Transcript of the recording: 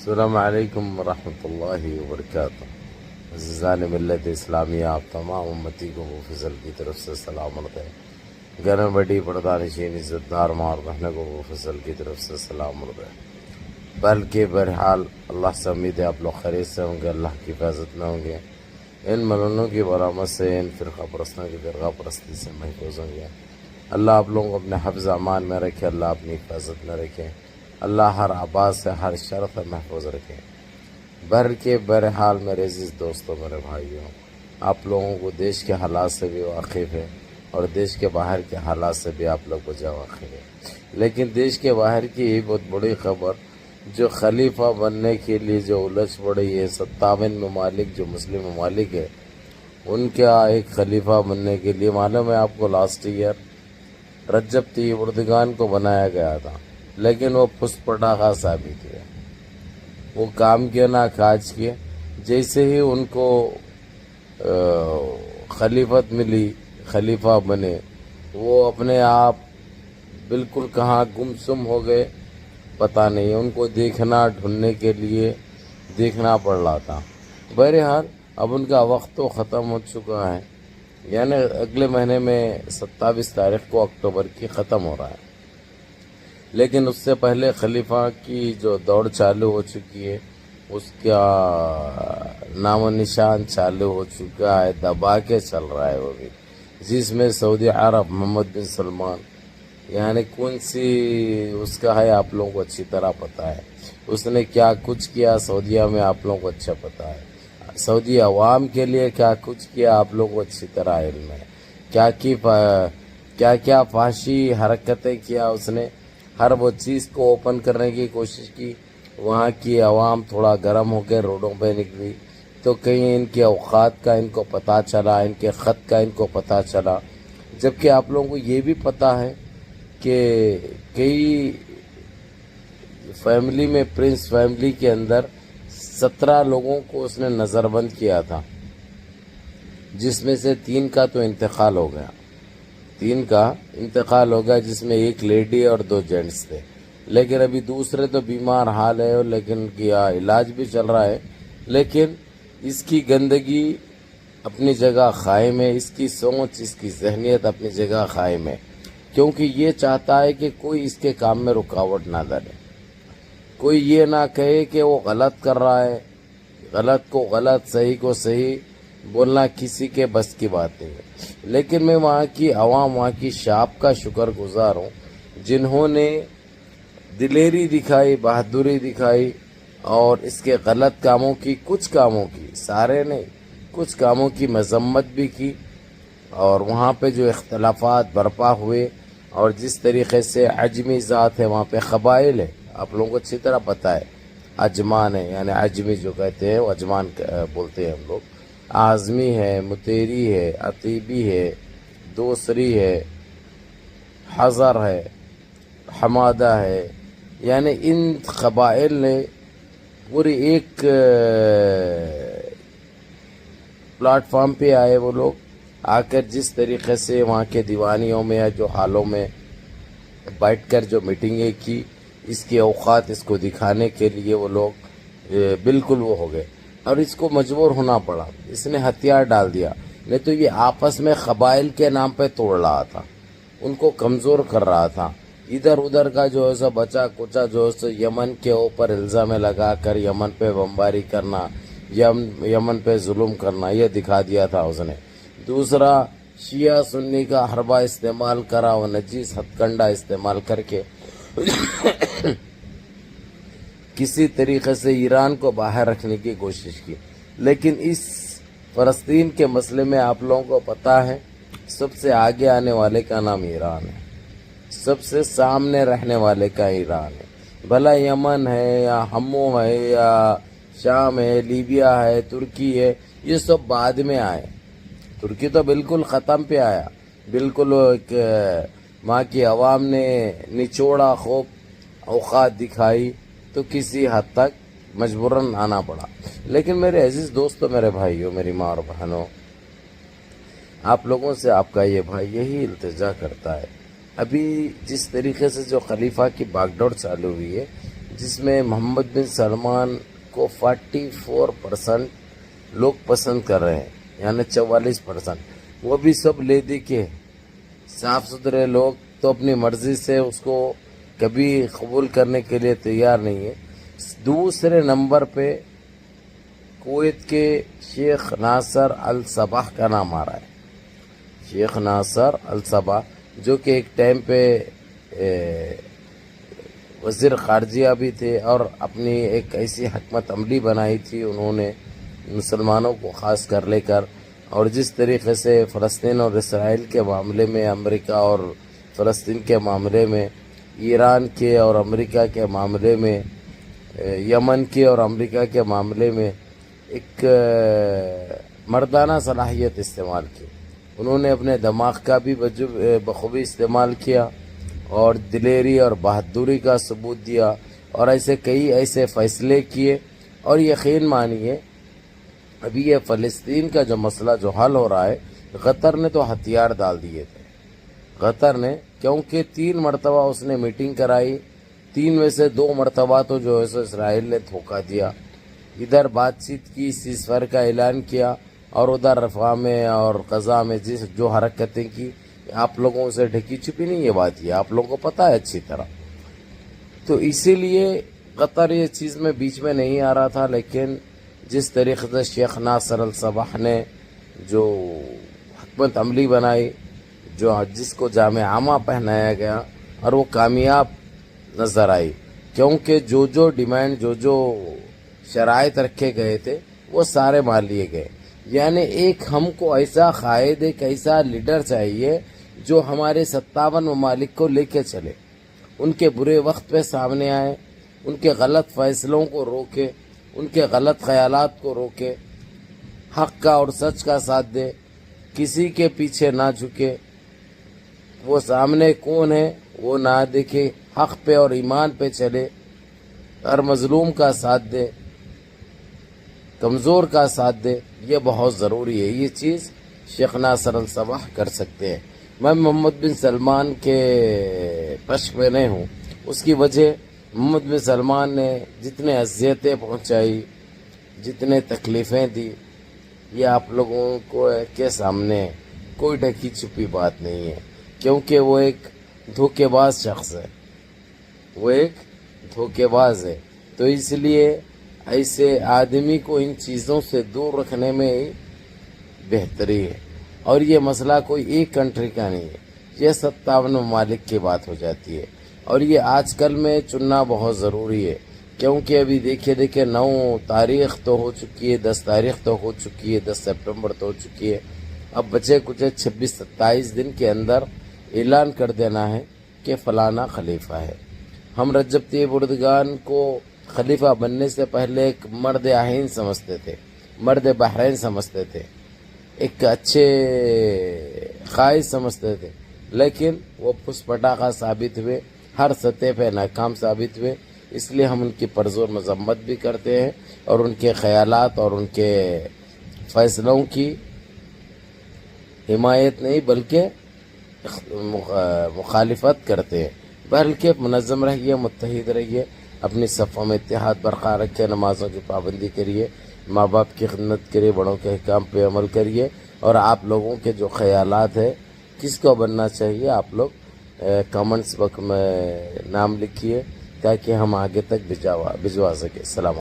السلام علیکم ورحمۃ اللہ وبرکاتہ۔ عزیزان ملت اسلامیہ، آپ تمام امتی کو وہ فضل کی طرف سے سلام ہے۔ گھر میں بڑی پردہ نشین عزت دار ماں اور بہنوں کو وہ فضل کی طرف سے سلام ہے۔ بلکہ بہرحال اللہ سے امید ہے آپ لوگ خیریت سے ہوں گے، اللہ کی حفاظت میں ہوں گے، ان ملونوں کی برآمد سے، ان فرقہ پرستوں کی فرقہ پرستی سے محفوظ ہوں گے۔ اللہ آپ لوگوں کو اپنے حفظ امان میں رکھے، اللہ اپنی حفاظت میں رکھے، اللہ ہر آباد سے ہر شر سے محفوظ رکھے۔ بہرحال میرے عزیز دوستوں، میرے بھائیوں، آپ لوگوں کو دیش کے حالات سے بھی واقف ہے اور دیش کے باہر کے حالات سے بھی آپ لوگ کو جو واقف ہے، لیکن دیش کے باہر کی یہ بہت بڑی خبر جو خلیفہ بننے کے لیے جو الجھ پڑی ہے، 57 ممالک جو مسلم ممالک ہے، ان کا ایک خلیفہ بننے کے لیے معلوم ہے آپ کو لاسٹ ایئر رجب طیب اردگان کو بنایا گیا تھا، لیکن وہ پھس پٹاخہ ثابت ہوا، وہ کام کیا نہ کاج کیا۔ جیسے ہی ان کو خلیفت ملی، خلیفہ بنے، وہ اپنے آپ بالکل کہاں گمسم ہو گئے پتہ نہیں، ان کو دیکھنا ڈھونڈنے کے لیے دیکھنا پڑ رہا تھا۔ بہرحال اب ان کا وقت تو ختم ہو چکا ہے، یعنی اگلے مہینے میں 27 تاریخ کو اکتوبر کی ختم ہو رہا ہے، لیکن اس سے پہلے خلیفہ کی جو دوڑ چالو ہو چکی ہے، اس کا نام و نشان چالو ہو چکا ہے، دبا کے چل رہا ہے وہ بھی، جس میں سعودی عرب محمد بن سلمان، یعنی کون سی اس کا ہے آپ لوگوں کو اچھی طرح پتہ ہے، اس نے کیا کچھ کیا سعودیہ میں آپ لوگوں کو اچھا پتہ ہے، سعودی عوام کے لیے کیا کچھ کیا آپ لوگوں کو اچھی طرح علم ہے، کیا فحشی حرکتیں کیا اس نے، ہر وہ چیز کو اوپن کرنے کی کوشش کی۔ وہاں کی عوام تھوڑا گرم ہو کے روڈوں پہ نکلی تو کہیں ان کے اوقات کا ان کو پتہ چلا، ان کے خط کا ان کو پتہ چلا، جبکہ آپ لوگوں کو یہ بھی پتہ ہے کہ کئی فیملی میں، پرنس فیملی کے اندر 17 لوگوں کو اس نے نظر بند کیا تھا، جس میں سے 3 کا تو انتقال ہو گیا، 3 کا انتقال ہو گیا، جس میں 1 لیڈی اور 2 جینٹس تھے، لیکن ابھی دوسرے تو بیمار حال ہے، لیکن کیا علاج بھی چل رہا ہے، لیکن اس کی گندگی اپنی جگہ قائم ہے، اس کی سوچ، اس کی ذہنیت اپنی جگہ قائم ہے، کیونکہ یہ چاہتا ہے کہ کوئی اس کے کام میں رکاوٹ نہ ڈالے، کوئی یہ نہ کہے کہ وہ غلط کر رہا ہے، غلط کو غلط، صحیح کو صحیح بولنا کسی کے بس کی بات نہیں ہے۔ لیکن میں وہاں کی عوام، وہاں کی شعب کا شکر گزار ہوں، جنہوں نے دلیری دکھائی، بہادری دکھائی، اور اس کے غلط کاموں کی، کچھ کاموں کی، سارے نہیں، کچھ کاموں کی مذمت بھی کی، اور وہاں پہ جو اختلافات برپا ہوئے، اور جس طریقے سے عجمی ذات ہے، وہاں پہ قبائل ہے، آپ لوگوں کو اچھی طرح پتہ ہے، اجمان ہے، یعنی عجمی جو کہتے ہیں وہ اجمان بولتے ہیں ہم لوگ، اعظمی ہے، متیری ہے، عتیبی ہے، دوسری ہے، حضر ہے، حمادہ ہے، یعنی ان قبائل نے پوری ایک پلیٹ فارم پہ آئے، وہ لوگ آ کر جس طریقے سے وہاں کے دیوانیوں میں یا جو حالوں میں بیٹھ کر جو میٹنگیں کی، اس کے اوقات اس کو دکھانے کے لیے وہ لوگ بالکل وہ ہو گئے، اور اس کو مجبور ہونا پڑا، اس نے ہتھیار ڈال دیا، نہیں تو یہ آپس میں قبائل کے نام پہ توڑ رہا تھا، ان کو کمزور کر رہا تھا، ادھر ادھر کا جو ہے سو بچا کچا جو ہے سو یمن کے اوپر الزام لگا کر یمن پہ بمباری کرنا، یمن پہ ظلم کرنا، یہ دکھا دیا تھا اس نے۔ دوسرا، شیعہ سنی کا حربہ استعمال کرا، وہ نجیس ہتھ کنڈا استعمال کر کے کسی طریقے سے ایران کو باہر رکھنے کی کوشش کی، لیکن اس فلسطین کے مسئلے میں آپ لوگوں کو پتہ ہے سب سے آگے آنے والے کا نام ایران ہے، سب سے سامنے رہنے والے کا ایران ہے، بھلا یمن ہے یا ہمو ہے یا شام ہے، لیبیا ہے، ترکی ہے، یہ سب بعد میں آئے، ترکی تو بالکل ختم پہ آیا، بالکل وہاں کی عوام نے نچوڑا، خوب اوقات دکھائی، تو کسی حد تک مجبوراً آنا پڑا۔ لیکن میرے عزیز دوستو، میرے بھائیوں، میری ماں اور بہنوں، آپ لوگوں سے آپ کا یہ بھائی یہی التجا کرتا ہے، ابھی جس طریقے سے جو خلیفہ کی باغ دوڑ چالو ہوئی ہے، جس میں محمد بن سلمان کو 44% لوگ پسند کر رہے ہیں، یعنی 44%. وہ بھی سب لے دے کے صاف ستھرے لوگ تو اپنی مرضی سے اس کو کبھی قبول کرنے کے لیے تیار نہیں ہے. دوسرے نمبر پہ کویت کے شیخ ناصر الصباح کا نام آ رہا ہے. شیخ ناصر الصباح جو کہ ایک ٹائم پہ وزیر خارجہ بھی تھے اور اپنی ایک ایسی حکمت عملی بنائی تھی انہوں نے مسلمانوں کو خاص کر لے کر. اور جس طریقے سے فلسطین اور اسرائیل کے معاملے میں، امریکہ اور فلسطین کے معاملے میں، ایران کے اور امریکہ کے معاملے میں، یمن کے اور امریکہ کے معاملے میں ایک مردانہ صلاحیت استعمال کی. انہوں نے اپنے دماغ کا بھی بخوبی استعمال کیا اور دلیری اور بہادری کا ثبوت دیا اور کئی ایسے فیصلے کیے. اور یقین مانیے ابھی یہ فلسطین کا جو مسئلہ جو حل ہو رہا ہے، قطر نے تو ہتھیار ڈال دیے تھے. قطر نے، کیونکہ 3 مرتبہ اس نے میٹنگ کرائی، 3 میں سے 2 مرتبہ تو جو ہے سو اسرائیل نے دھوکہ دیا. ادھر بات چیت کی، سیز فائر کا اعلان کیا، اور ادھر رفح میں اور غزہ میں جو حرکتیں کی، آپ لوگوں سے ڈھکی چھپی نہیں یہ بات، یہ آپ لوگوں کو پتہ ہے اچھی طرح. تو اسی لیے قطر یہ چیز میں بیچ میں نہیں آ رہا تھا. لیکن جس طریقے سے شیخ ناصر الصباح نے جو حکمت عملی بنائی، جس کو جامع عامہ پہنایا گیا اور وہ کامیاب نظر آئی، کیونکہ جو ڈیمانڈ جو شرائط رکھے گئے تھے وہ سارے مان لیے گئے. یعنی ایک ہم کو ایسا قائد، ایک ایسا لیڈر چاہیے جو ہمارے 57 ممالک کو لے کے چلے، ان کے برے وقت پہ سامنے آئے، ان کے غلط فیصلوں کو روکے، ان کے غلط خیالات کو روکے، حق کا اور سچ کا ساتھ دے، کسی کے پیچھے نہ جھکے. وہ سامنے کون ہے وہ نہ دیکھے، حق پہ اور ایمان پہ چلے، ہر مظلوم کا ساتھ دے، کمزور کا ساتھ دے. یہ بہت ضروری ہے. یہ چیز شیخ ناصر الصباح کر سکتے ہیں. میں محمد بن سلمان کے پش میں نہیں ہوں. اس کی وجہ محمد بن سلمان نے جتنے اذیتیں پہنچائی، جتنے تکلیفیں دی، یہ آپ لوگوں کو کے سامنے کوئی ڈھکی چھپی بات نہیں ہے. کیونکہ وہ ایک دھوکے باز شخص ہے، وہ ایک دھوکے باز ہے. تو اس لیے ایسے آدمی کو ان چیزوں سے دور رکھنے میں ہی بہتری ہے. اور یہ مسئلہ کوئی ایک کنٹری کا نہیں ہے، یہ 57 ممالک کی بات ہو جاتی ہے. اور یہ آج کل میں چننا بہت ضروری ہے، کیونکہ ابھی دیکھیے 9 تاریخ تو ہو چکی ہے، 10 تاریخ تو ہو چکی ہے، 10 سپٹمبر تو ہو چکی ہے. اب بچے کچھ 26-27 دن کے اندر اعلان کر دینا ہے کہ فلانا خلیفہ ہے. ہم رجب طیب اردگان کو خلیفہ بننے سے پہلے ایک مرد آئین سمجھتے تھے، مرد بحرین سمجھتے تھے، ایک اچھے قائد سمجھتے تھے. لیکن وہ پھس پٹاخہ ثابت ہوئے، ہر سطح پہ ناکام ثابت ہوئے. اس لیے ہم ان کی پرزور مذمت بھی کرتے ہیں اور ان کے خیالات اور ان کے فیصلوں کی حمایت نہیں بلکہ مخالفت کرتے ہیں. بلکہ منظم رہیے، متحد رہیے، اپنی صفوں میں اتحاد برقرار رکھے، نمازوں کی پابندی کریے، ماں باپ کی خدمت کریے، بڑوں کے احکام پہ عمل کریے. اور آپ لوگوں کے جو خیالات ہیں کس کو بننا چاہیے آپ لوگ کامنٹس باکس میں نام لکھیے تاکہ ہم آگے تک بھجوا سکیں. السلام